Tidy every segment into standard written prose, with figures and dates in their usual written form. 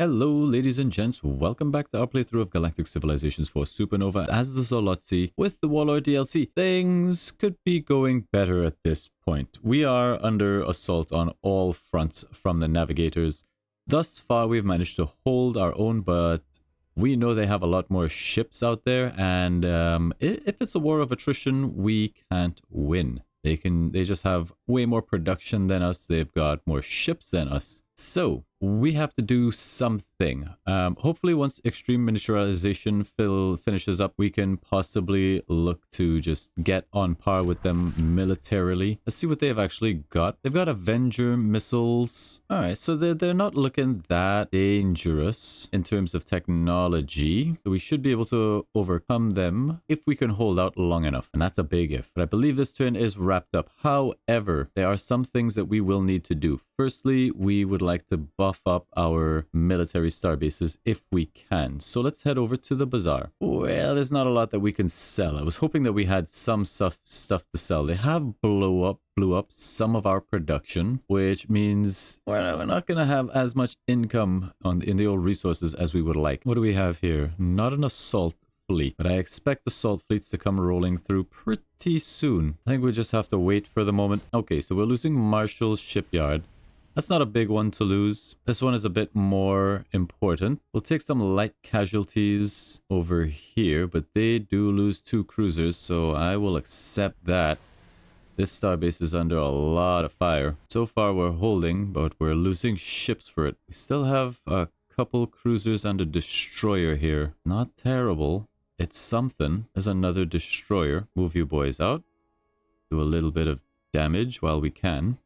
Hello, ladies and gents. Welcome back to our playthrough of Galactic Civilizations for Supernova as the Zolotzi with the Warlord DLC. Things could be going better at this point. We are under assault on all fronts from the Navigators. Thus far, we've managed to hold our own, but we know they have a lot more ships out there, and if it's a war of attrition, we can't win. They just have way more production than us. They've got more ships than us. So we have to do something. Hopefully once extreme miniaturization finishes up, we can possibly look to just get on par with them militarily. Let's see what they've actually got. They've got Avenger missiles. All right, so they're not looking that dangerous in terms of technology. So we should be able to overcome them if we can hold out long enough. And that's a big if. But I believe this turn is wrapped up. However, there are some things that we will need to do. Firstly, we would like to buff up our military starbases if we can. So let's head over to the bazaar. Well, there's not a lot that we can sell. I was hoping that we had some stuff to sell. They have blew up some of our production, which means we're not going to have as much income in the old resources as we would like. What do we have here? Not an assault fleet, but I expect assault fleets to come rolling through pretty soon. I think we just have to wait for the moment. Okay, so we're losing Marshall's shipyard. That's not a big one to lose. This one is a bit more important. We'll take some light casualties over here, but they do lose 2 cruisers, so I will accept that. This starbase is under a lot of fire. So far we're holding, but we're losing ships for it. We still have a couple cruisers and a destroyer here. Not terrible. It's something. There's another destroyer. Move you boys out. Do a little bit of damage while we can.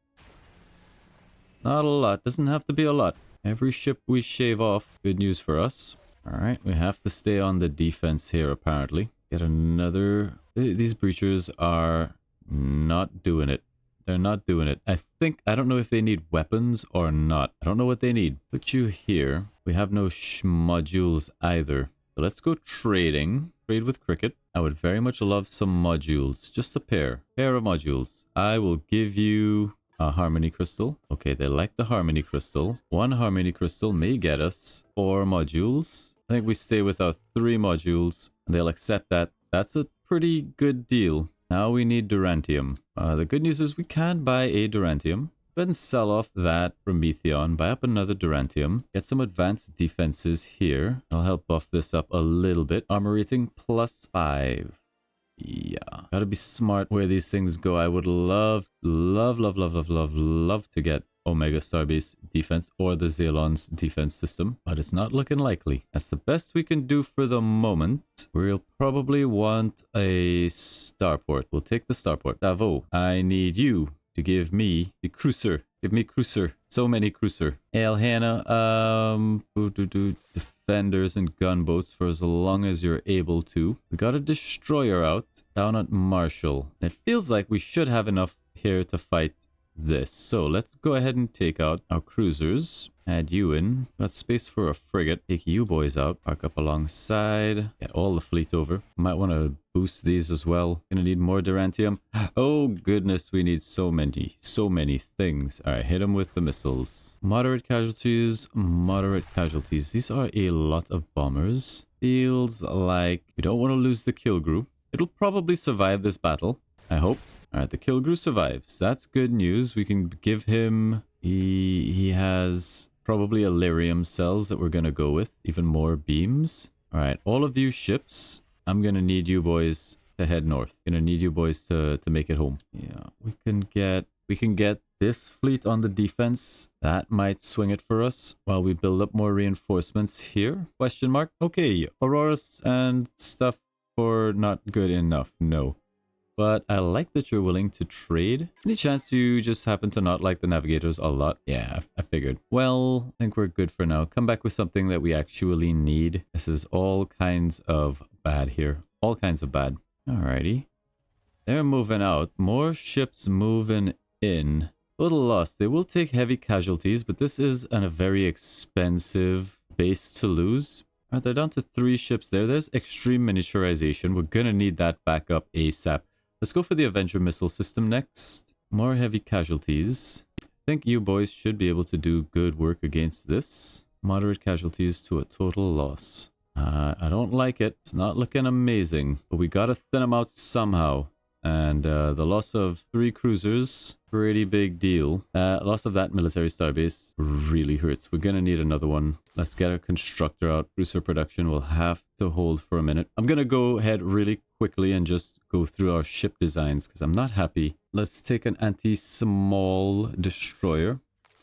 Not a lot. Doesn't have to be a lot. Every ship we shave off, good news for us. Alright, we have to stay on the defense here apparently. Get another... These breachers are not doing it. They're not doing it. I don't know if they need weapons or not. I don't know what they need. Put you here. We have no modules either. So let's go trading. Trade with Cricket. I would very much love some modules. Just a pair of modules. I will give you... a harmony crystal. Okay, they like the harmony crystal. 1 harmony crystal may get us 4 modules. I think we stay with our 3 modules and they'll accept that. That's a pretty good deal. Now we need Durantium. The good news is we can buy a Durantium. Go ahead and sell off that Prometheon. Buy up another Durantium. Get some advanced defenses here. I'll help buff this up a little bit. Armor rating +5. Yeah, gotta be smart where these things go. I would love to get Omega Starbase defense or the Xeon's defense system, but it's not looking likely. That's the best we can do for the moment. We'll probably want a starport. We'll take the starport. Davo, I need you to give me the cruiser. Give me cruiser. So many cruiser. Elhana, defenders and gunboats for as long as you're able to. We got a destroyer out down at Marshall. It feels like we should have enough here to fight this. So let's go ahead and take out our cruisers. Add you in. Got space for a frigate. Take you boys out. Park up alongside. Get all the fleet over. Might want to boost these as well. Gonna need more Durantium. Oh goodness, we need so many things. All right, hit them with the missiles. Moderate casualties. Moderate casualties. These are a lot of bombers. Feels like we don't want to lose the Kilgrew. It'll probably survive this battle, I hope. All right, the Kilgrew survives. That's good news. We can give him... He has probably Illyrium cells that we're going to go with. Even more beams. All right, all of you ships, I'm going to need you boys to head north. Going to need you boys to make it home. Yeah, we can get this fleet on the defense. That might swing it for us while we build up more reinforcements here. Question mark. Okay, Auroras and stuff for not good enough. No. But I like that you're willing to trade. Any chance you just happen to not like the Navigators a lot? Yeah, I figured. Well, I think we're good for now. Come back with something that we actually need. This is all kinds of bad here. All kinds of bad. Alrighty. They're moving out. More ships moving in. Little lost. They will take heavy casualties, but this is a very expensive base to lose. Alright, they're down to 3 ships there. There's extreme miniaturization. We're gonna need that back up ASAP. Let's go for the Avenger missile system next. More heavy casualties. I think you boys should be able to do good work against this. Moderate casualties to a total loss. I don't like it. It's not looking amazing, but we gotta thin them out somehow. And the loss of 3 cruisers, pretty big deal. Loss of that military starbase really hurts. We're gonna need another one. Let's get our constructor out. Cruiser production will have to hold for a minute. I'm gonna go ahead really quickly and just go through our ship designs because I'm not happy. Let's take an anti-small destroyer,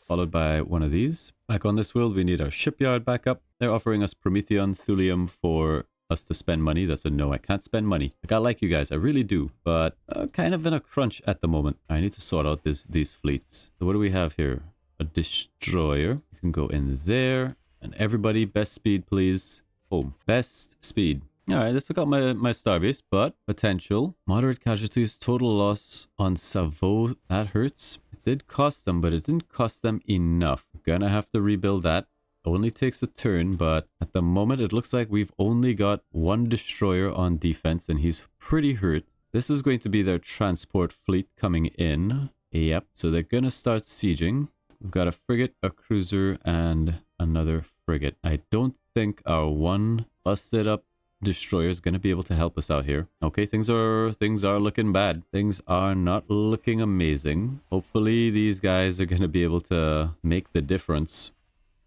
followed by one of these. Back on this world, we need our shipyard back up. They're offering us Prometheon, Thulium for us to spend money. That's a no, I can't spend money. Like, I like you guys, I really do, but kind of in a crunch at the moment. I need to sort out these fleets. So what do we have here? A destroyer. You can go in there. And everybody, best speed, please. Boom. Best speed. All right, this took out my starbase, but potential. Moderate casualties, total loss on Savo. That hurts. It did cost them, but it didn't cost them enough. We're gonna have to rebuild that. Only takes a turn, but at the moment it looks like we've only got 1 destroyer on defense and he's pretty hurt. This is going to be their transport fleet coming in. Yep, so they're gonna start sieging. We've got a frigate, a cruiser, and another frigate. I don't think our 1 busted up destroyer is going to be able to help us out here. Okay, things are looking bad. Things are not looking amazing. Hopefully these guys are going to be able to make the difference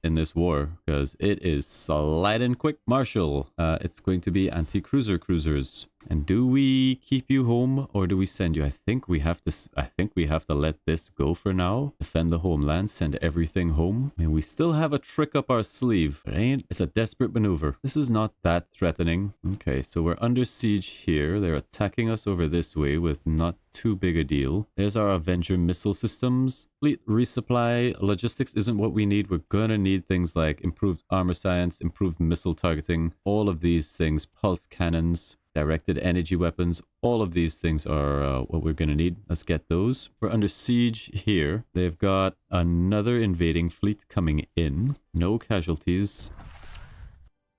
in this war, because it is sliding quick. Marshall, it's going to be anti-cruiser cruisers. And do we keep you home or do we send you? I think we have to let this go for now. Defend the homeland, send everything home. I mean, we still have a trick up our sleeve, but it's a desperate maneuver. This is not that threatening. Okay, so we're under siege here. They're attacking us over this way with not too big a deal. There's our Avenger missile systems. Fleet resupply. Logistics isn't what we need. We're gonna need things like improved armor science, improved missile targeting, all of these things, pulse cannons, directed energy weapons. All of these things are what we're going to need. Let's get those. We're under siege here. They've got another invading fleet coming in. No casualties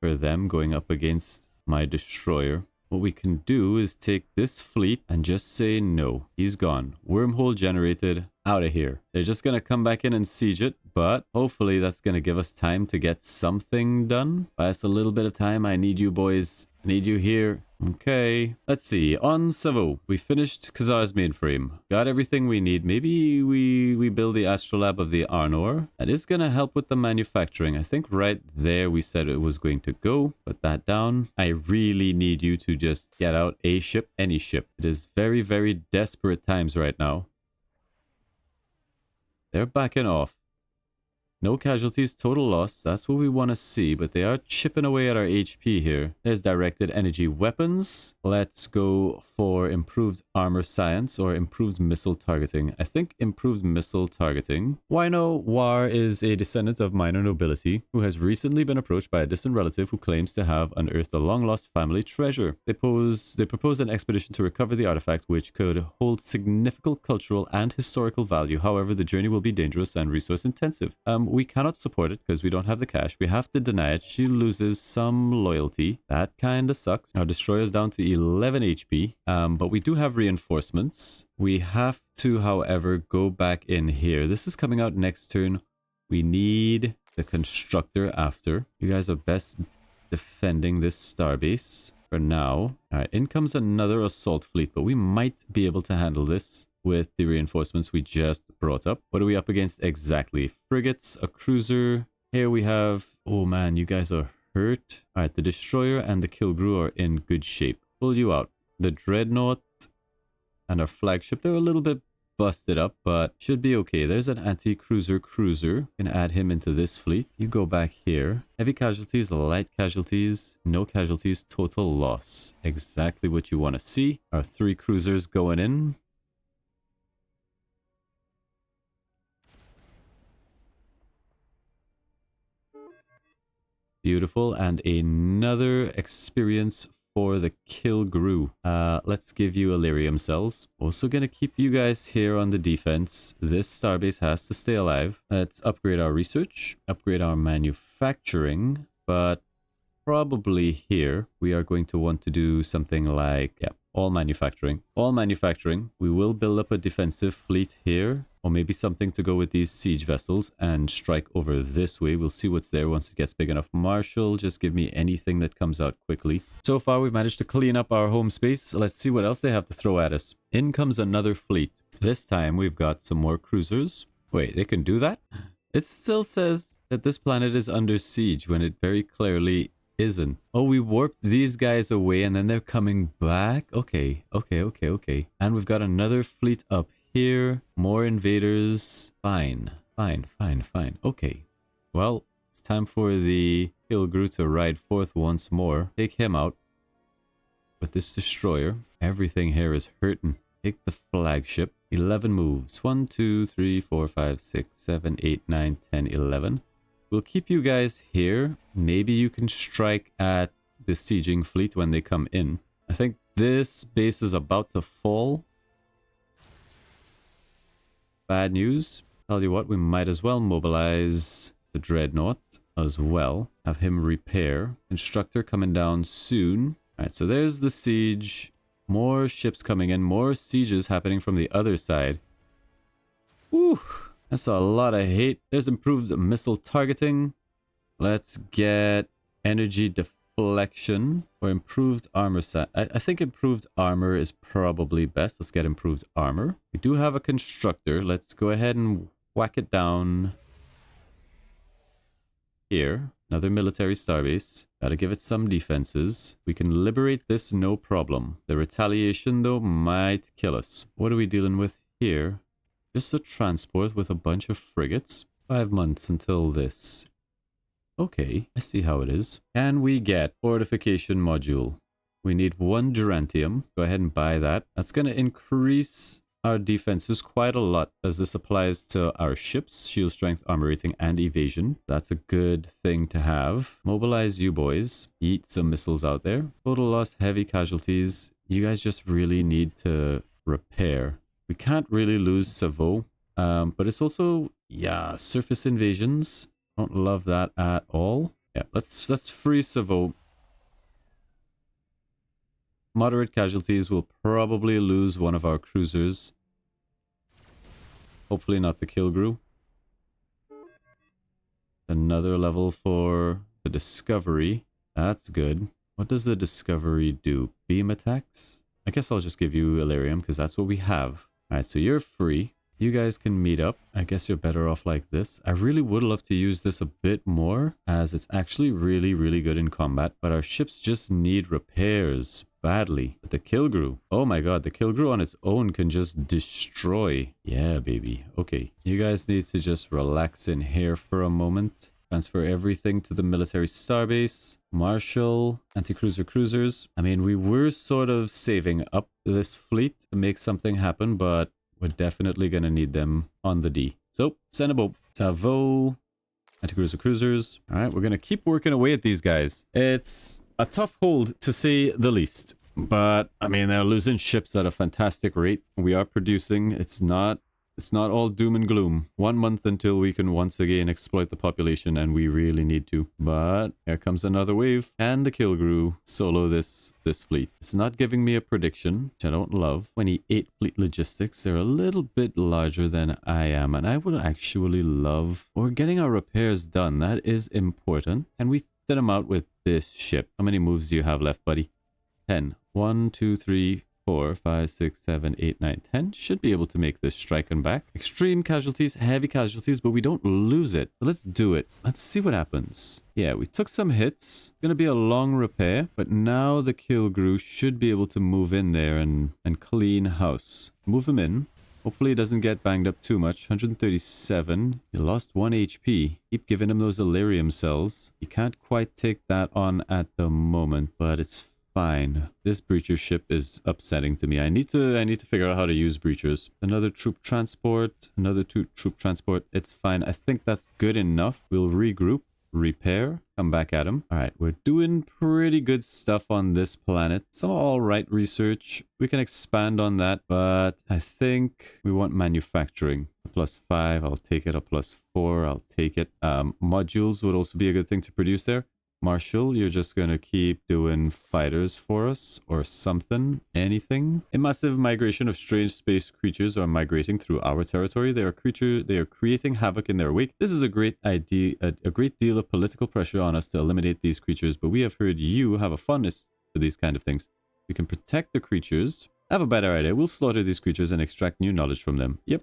for them going up against my destroyer. What we can do is take this fleet and just say no. He's gone. Wormhole generated. Out of here. They're just going to come back in and siege it, but hopefully that's going to give us time to get something done. Buy us a little bit of time. I need you boys. I need you here. Okay. Let's see. On Savo, we finished Khazar's mainframe. Got everything we need. Maybe we build the astrolab of the Arnor. That is going to help with the manufacturing. I think right there we said it was going to go. Put that down. I really need you to just get out a ship, any ship. It is very, very desperate times right now. They're backing off. No casualties, total loss. That's what we want to see, but they are chipping away at our HP here. There's directed energy weapons. Let's go for improved armor science or improved missile targeting. I think improved missile targeting. Wino War is a descendant of minor nobility who has recently been approached by a distant relative who claims to have unearthed a long-lost family treasure. They propose an expedition to recover the artifact, which could hold significant cultural and historical value. However, the journey will be dangerous and resource intensive. We cannot support it because we don't have the cash. We have to deny it. She loses some loyalty. That kind of sucks. Our destroyer's down to 11 HP, but we do have reinforcements. We have to, however, go back in here. This is coming out next turn. We need the constructor after. You guys are best defending this starbase for now. All right, in comes another assault fleet, but we might be able to handle this with the reinforcements we just brought up. What are we up against exactly? Frigates, a cruiser. Here we have... Oh man, you guys are hurt. All right, the destroyer and the Kilgrew are in good shape. Pull you out. The dreadnought and our flagship, they're a little bit busted up, but should be okay. There's an anti-cruiser cruiser. Can add him into this fleet. You go back here. Heavy casualties, light casualties, no casualties, total loss. Exactly what you want to see. Our 3 cruisers going in. Beautiful. And another experience for the Kilgrew. Let's give you Illyrium cells. Also gonna keep you guys here on the defense. This starbase has to stay alive. Let's upgrade our research, upgrade our manufacturing, but probably here we are going to want to do something like, yeah, All manufacturing. All manufacturing. We will build up a defensive fleet here, or maybe something to go with these siege vessels and strike over this way. We'll see what's there once it gets big enough. Marshal, just give me anything that comes out quickly. So far, we've managed to clean up our home space. Let's see what else they have to throw at us. In comes another fleet. This time, we've got some more cruisers. Wait, they can do that? It still says that this planet is under siege when it very clearly isn't. Oh, we warped these guys away and then they're coming back? Okay. And we've got another fleet up here. More invaders. Fine. Okay. Well, it's time for the Kilgrew to ride forth once more. Take him out. With this destroyer, everything here is hurting. Take the flagship. 11 moves. 1, 2, 3, 4, 5, 6, 7, 8, 9, 10, 11. We'll keep you guys here. Maybe you can strike at the sieging fleet when they come in. I think this base is about to fall. Bad news. Tell you what, we might as well mobilize the Dreadnought as well. Have him repair. Constructor coming down soon. Alright, so there's the siege. More ships coming in. More sieges happening from the other side. Whew. That's a lot of hate. There's improved missile targeting. Let's get energy deflection or improved armor set. I think improved armor is probably best. Let's get improved armor. We do have a constructor. Let's go ahead and whack it down here. Another military starbase. Gotta give it some defenses. We can liberate this, no problem. The retaliation, though, might kill us. What are we dealing with here? Just a transport with a bunch of frigates. 5 months until this. Okay, I see how it is. Can we get fortification module? We need 1 Durantium. Go ahead and buy that. That's going to increase our defenses quite a lot as this applies to our ships. Shield strength, armor rating, and evasion. That's a good thing to have. Mobilize you boys. Eat some missiles out there. Total loss, heavy casualties. You guys just really need to repair. We can't really lose Savo, but it's also, yeah, surface invasions. Don't love that at all. Yeah, let's free Savo. Moderate casualties. Will probably lose one of our cruisers. Hopefully not the Kilgrew. Another level for the Discovery. That's good. What does the Discovery do? Beam attacks? I guess I'll just give you Illyrium because that's what we have. Alright, so you're free. You guys can meet up. I guess you're better off like this. I really would love to use this a bit more as it's actually really good in combat. But our ships just need repairs badly. But the Kilgrew, oh my god, the Kilgrew on its own can just destroy. Yeah, baby. Okay, you guys need to just relax in here for a moment. Transfer everything to the military starbase. Marshal, anti-cruiser cruisers. I mean, we were sort of saving up this fleet to make something happen, but we're definitely going to need them on the D. So, send a boat. Tavo, anti-cruiser cruisers. All right, we're going to keep working away at these guys. It's a tough hold, to say the least. But, I mean, they're losing ships at a fantastic rate. We are producing. It's not all doom and gloom. 1 month until we can once again exploit the population, and we really need to. But here comes another wave, and the Kilgrew solo this fleet. It's not giving me a prediction, which I don't love. 28 fleet logistics. They're a little bit larger than I am, and I would actually love... We're getting our repairs done. That is important. And we thin them out with this ship. How many moves do you have left, buddy? 10. 1, 2, 3... 4, 5, 6, 7, 8, 9, 10. Should be able to make this strike and back. Extreme casualties, heavy casualties, but we don't lose it. So let's do it. Let's see what happens. Yeah, we took some hits. Gonna be a long repair, but now the Kilgrew should be able to move in there and clean house. Move him in. Hopefully he doesn't get banged up too much. 137. He lost 1 HP. Keep giving him those Illyrium cells. He can't quite take that on at the moment, but it's fine. This breacher ship is upsetting to me. I need to figure out how to use breachers. Another troop transport. Another troop transport. It's fine. I think that's good enough. We'll regroup. Repair. Come back at him. Alright, we're doing pretty good stuff on this planet. Some alright research. We can expand on that, but I think we want manufacturing. A +5, I'll take it. A +4, I'll take it. Modules would also be a good thing to produce there. Marshall, you're just going to keep doing fighters for us or something, anything. A massive migration of strange space creatures are migrating through our territory. They are creating havoc in their wake. This is a great idea, a great deal of political pressure on us to eliminate these creatures, but we have heard you have a fondness for these kind of things. We can protect the creatures. I have a better idea. We'll slaughter these creatures and extract new knowledge from them. Yep.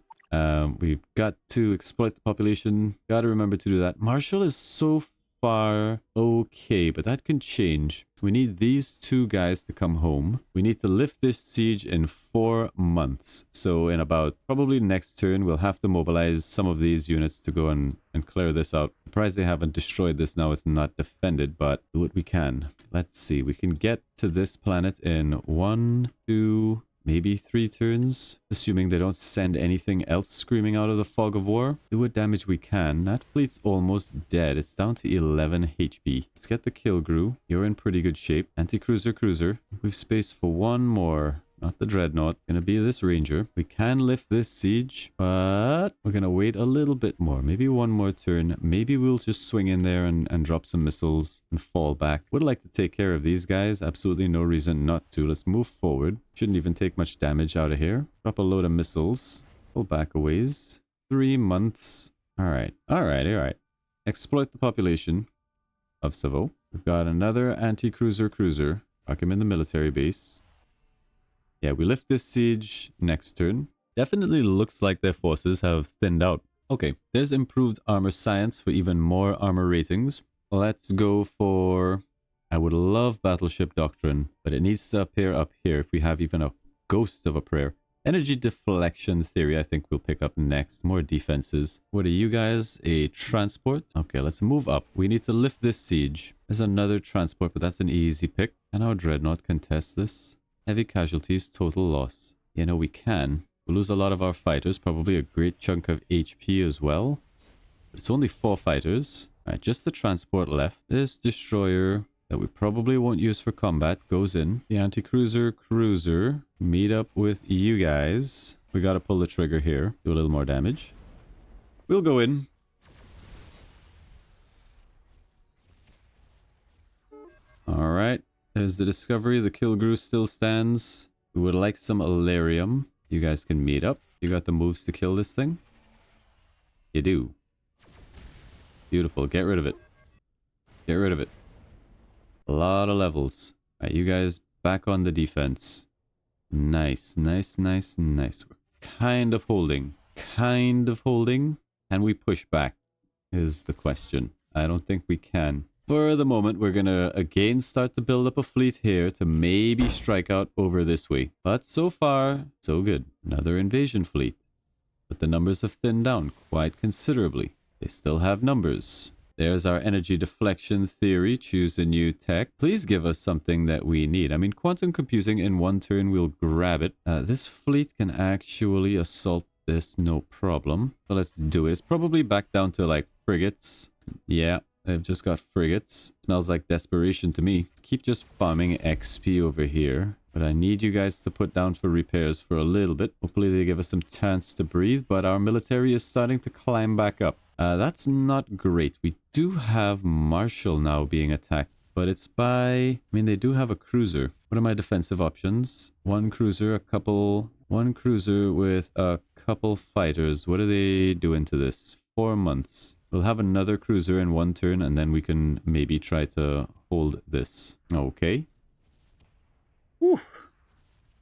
We've got to exploit the population. Got to remember to do that. Marshall is so far okay, but that can change. We need these two guys to come home. We need to lift this siege in 4 months. So in about probably next turn, we'll have to mobilize some of these units to go and clear this out. Surprised they haven't destroyed this now. It's not defended, but do what we can. Let's see. We can get to this planet in 1, 2... maybe 3 turns, assuming they don't send anything else screaming out of the fog of war. Do what damage we can. That fleet's almost dead. It's down to 11 HP. Let's get the kill crew. You're in pretty good shape. Anti-cruiser, cruiser. We've space for one more. Not the dreadnought. Gonna be this ranger. We can lift this siege, but we're gonna wait a little bit more. Maybe one more turn. Maybe we'll just swing in there and drop some missiles and fall back. Would like to take care of these guys. Absolutely no reason not to. Let's move forward. Shouldn't even take much damage out of here. Drop a load of missiles. Pull back a ways. 3 months. Alright. Alright. Exploit the population of Savo. We've got another anti-cruiser cruiser. Park him in the military base. Yeah, we lift this siege next turn. Definitely looks like their forces have thinned out. Okay, there's improved armor science for even more armor ratings. Let's go for... I would love Battleship Doctrine, but it needs to appear up here if we have even a ghost of a prayer. Energy Deflection Theory, I think we'll pick up next. More defenses. What are you guys? A transport? Okay, let's move up. We need to lift this siege. There's another transport, but that's an easy pick. Can our Dreadnought contest this? Heavy casualties, total loss. You know, we can. We'll lose a lot of our fighters, probably a great chunk of HP as well. But it's only 4 fighters. Alright, just the transport left. This destroyer that we probably won't use for combat goes in. The anti-cruiser cruiser. Meet up with you guys. We gotta pull the trigger here. Do a little more damage. We'll go in. Alright. There's the discovery. The Kilgrew still stands. We would like some Alarium. You guys can meet up. You got the moves to kill this thing? You do. Beautiful. Get rid of it. Get rid of it. A lot of levels. Alright, you guys back on the defense. Nice. We're kind of holding. Can we push back? Is the question. I don't think we can. For the moment, we're going to again start to build up a fleet here to maybe strike out over this way. But so far, so good. Another invasion fleet. But the numbers have thinned down quite considerably. They still have numbers. There's our energy deflection theory. Choose a new tech. Please give us something that we need. I mean, quantum computing in 1 turn, we'll grab it. This fleet can actually assault this, no problem. So let's do it. It's probably back down to like frigates. Yeah. They've just got frigates. Smells like desperation to me. Keep just farming XP over here. But I need you guys to put down for repairs for a little bit. Hopefully they give us some chance to breathe. But our military is starting to climb back up. That's not great. We do have Marshall now being attacked. But it's by... I mean, they do have a cruiser. What are my defensive options? 1 cruiser, one cruiser with a couple fighters. What are they doing to this? 4 months. We'll have another cruiser in 1 turn, and then we can maybe try to hold this. Okay. Whew.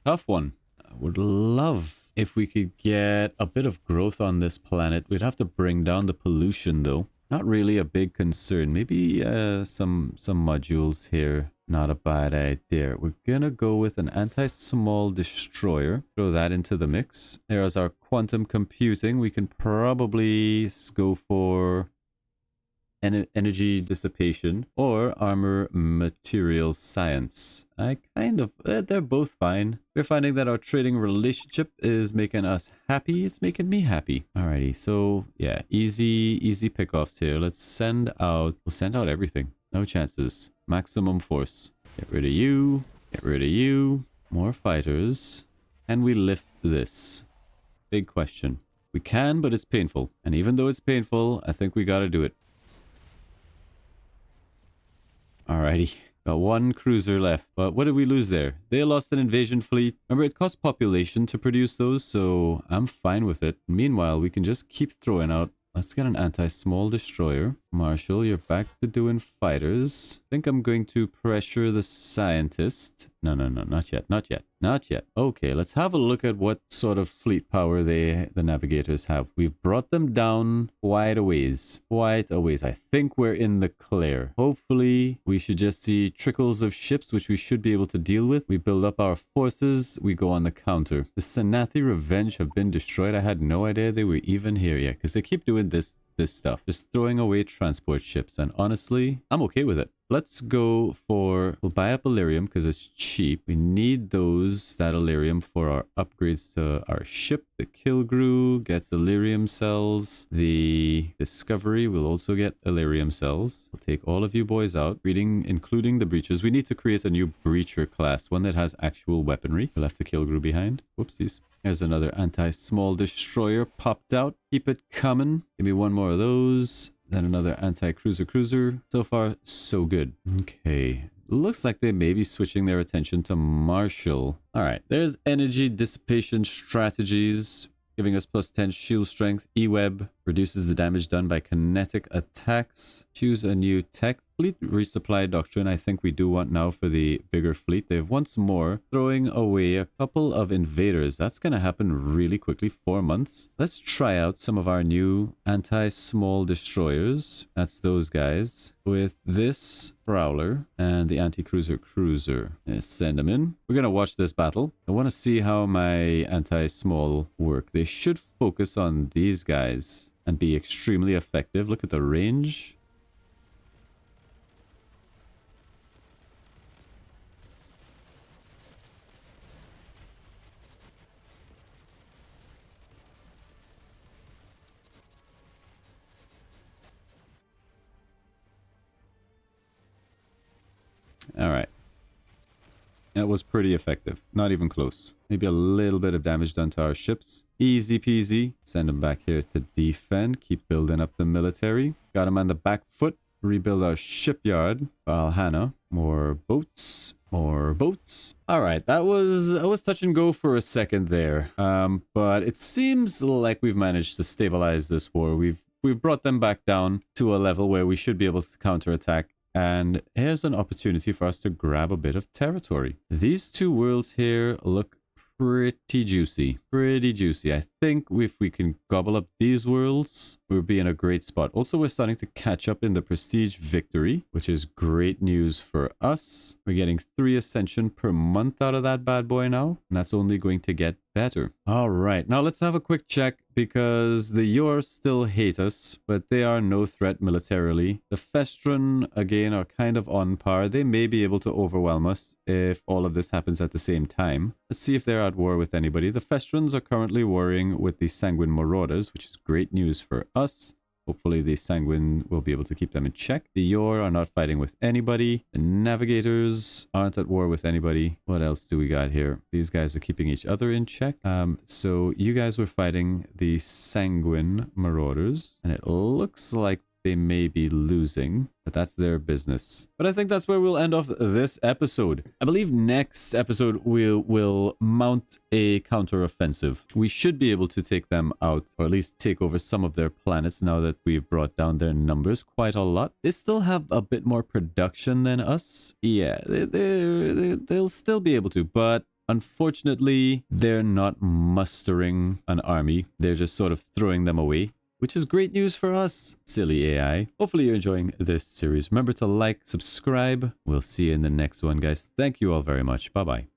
Tough one. I would love if we could get a bit of growth on this planet. We'd have to bring down the pollution, though. Not really a big concern. Maybe some modules here. Not a bad idea. We're gonna go with an anti-small destroyer. Throw that into the mix. There's our quantum computing. We can probably go for energy dissipation or armor material science. They're both fine. We're finding that our trading relationship is making us happy. It's making me happy. Alrighty, so yeah, easy pickoffs here. We'll send out everything. No chances. Maximum force. Get rid of you. Get rid of you. More fighters. Can we lift this? Big question. We can, but it's painful. And even though it's painful, I think we gotta do it. Alrighty. Got one cruiser left. But what did we lose there? They lost an invasion fleet. Remember, it costs population to produce those, so I'm fine with it. Meanwhile, we can just keep throwing out. Let's get an anti-small destroyer. Marshall, you're back to doing fighters. I think I'm going to pressure the scientist. No, not yet, not yet, not yet. Okay, let's have a look at what sort of fleet power the Navigators have. We've brought them down quite a ways. Quite a ways. I think we're in the clear. Hopefully, we should just see trickles of ships, which we should be able to deal with. We build up our forces. We go on the counter. The Sanathi Revenge have been destroyed. I had no idea they were even here yet, because they keep doing this stuff, just throwing away transport ships, and honestly, I'm okay with it. Let's go for, we'll buy up Illyrium because it's cheap. We need that Illyrium for our upgrades to our ship. The Kilgrew gets Illyrium cells. The Discovery will also get Illyrium cells. We'll take all of you boys out, including the breachers. We need to create a new breacher class, one that has actual weaponry. We left the Kilgrew behind. Whoopsies. There's another anti-small destroyer popped out. Keep it coming. Give me one more of those. Then another anti-cruiser. So far, so good. Okay. Looks like they may be switching their attention to Marshall. All right. There's energy dissipation strategies, giving us plus 10 shield strength. E-web reduces the damage done by kinetic attacks. Choose a new tech. Fleet resupply doctrine, I think we do want now for the bigger fleet. They've once more throwing away a couple of invaders. That's going to happen really quickly. 4 months. Let's try out some of our new anti-small destroyers. That's those guys. With this Prowler and the anti-cruiser cruiser. Send them in. We're going to watch this battle. I want to see how my anti-small work. They should focus on these guys and be extremely effective. Look at the range. All right. That was pretty effective. Not even close. Maybe a little bit of damage done to our ships. Easy peasy. Send them back here to defend. Keep building up the military. Got them on the back foot. Rebuild our shipyard. Valhalla. More boats. More boats. All right. That was touch and go for a second there. But it seems like we've managed to stabilize this war. We've brought them back down to a level where we should be able to counterattack. And here's an opportunity for us to grab a bit of territory. These two worlds here look pretty juicy. Pretty juicy. I think if we can gobble up these worlds, we'll be in a great spot. Also, we're starting to catch up in the prestige victory, which is great news for us. We're getting 3 ascension per month out of that bad boy now. And that's only going to get better. All right. Now let's have a quick check because the Yor still hate us, but they are no threat militarily. The Festron, again, are kind of on par. They may be able to overwhelm us if all of this happens at the same time. Let's see if they're at war with anybody. The Festrons are currently warring with the Sanguine Marauders, which is great news for us. Hopefully the Sanguine will be able to keep them in check. The Yor are not fighting with anybody. The Navigators aren't at war with anybody. What else do we got here? These guys are keeping each other in check. So you guys were fighting the Sanguine Marauders. And it looks like they may be losing, but that's their business. But I think that's where we'll end off this episode. I believe next episode we'll mount a counteroffensive. We should be able to take them out, or at least take over some of their planets now that we've brought down their numbers quite a lot. They still have a bit more production than us. Yeah, they'll still be able to, but unfortunately, they're not mustering an army. They're just sort of throwing them away, which is great news for us. Silly AI. Hopefully you're enjoying this series. Remember to like, subscribe. We'll see you in the next one, guys. Thank you all very much. Bye-bye.